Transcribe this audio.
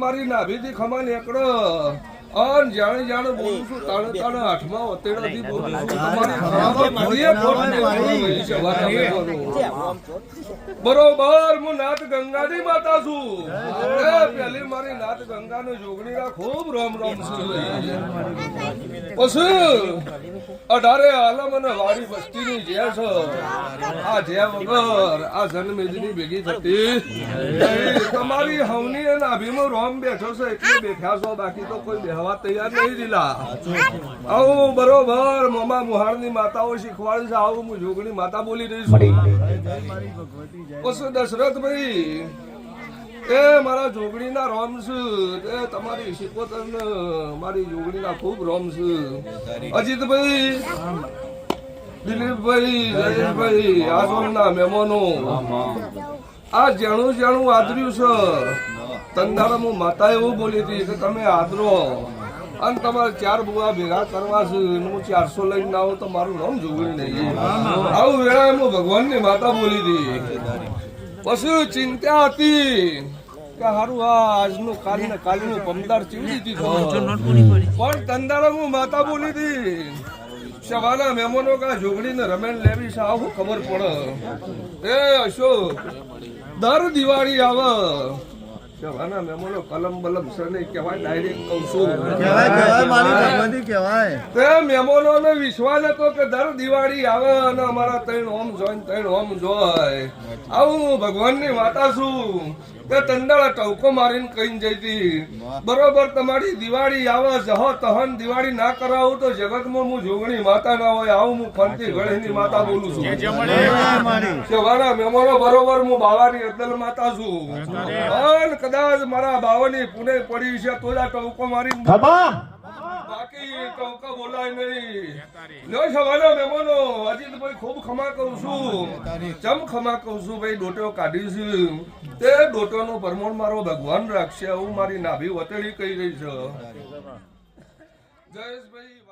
મારી નાભીથી ખમા નીકળો અન જાણે જાણે બોલું છું તાણે તાણે હાથમાં ઓતેડાથી બોલું છું તમારી ખરાબમાં ભરીએ ખોટી સવારે બરોબર હું નાથ ગંગાની માતા છું એ પેલી મારી નાથ ગંગાનો જોગણીના ખૂબ રોમ રોમ છે પછી 18 આલમ અને વાડી વસ્તીની જે છે આ જે વગર આ જન્મેદની ભેગી થતી તમારી હવની અને અભિમો રોમ બેઠો છે એટલે બેઠા છો બાકી તો કોઈ બેહવા તૈયાર નહીં દીલા આવું બરોબર મોમા મુહારની માતાઓ શીખવાડે છે આવું હું જોગણી માતા બોલી રહી છું પછી દશરથભાઈ એ મારા જોગણીના રોમ છે એ તમારી શિકોતર ને મારી જોગણીના ખૂબ રોમ છે અજીતભાઈ દિલીપભાઈ જયેશભાઈ આ સોમના મહેમાનો આ જાણું જાણું આદર્યું છે તંદારા હું માતા એવું બોલી હતી કે તમે આદરો અને તમારે 4 બુઆ ભેગા કરવા છે હું 400 લઈને આવું તો મારું નામ જોગણી નહીં આવું વેળા હું ભગવાનની માતા બોલી હતી પછી ચિંતા હતી કે હારું આજનું કાલનું પમદાર ચીવડી દીધું પણ તંદારા હું માતા બોલી હતી સવાના મહેમાનો કા જોગડીને રમેણ લેવી છે આવું ખબર પડે એ અશોક દર દિવાળી આવે સવાના મહેમાનો કલમ બલમ સર નહીં કહેવાય ડાયરેક્ટ કહું છું તે મહેમાનોને વિશ્વાસ હતો કે દર દિવાળી આવે અને અમારા 3 ઓમ જોય આવું હું ભગવાનની માતા છું તે તંડાળા ટવકો મારીને કહીને જઈતી બરોબર તમારી દિવાળી આવે જહો તહન દિવાળી ના કરાવું તો જગતમાં હું જોગણી માતા ના હોય આવું હું ફરતી ગળીની માતા બોલું છું સવાના મહેમાનો બરોબર હું બાવાની અદલ માતા છું અને કદાચ મારા બાવાની પુણે પડી છે તો જ આ ટવકો મારી બાકી ટવકા બોલાય નહીં લો સવાના મહેમાનો અજીતભાઈ ખૂબ ખમા કહું છું ચમ ખમા કહું છું ભાઈ ડોટો કાઢી છે તે ડોટોનું પરમોણ મારો ભગવાન રાખશે હું મારી નાભી વતેડી કહી રહી છે જયેશભાઈ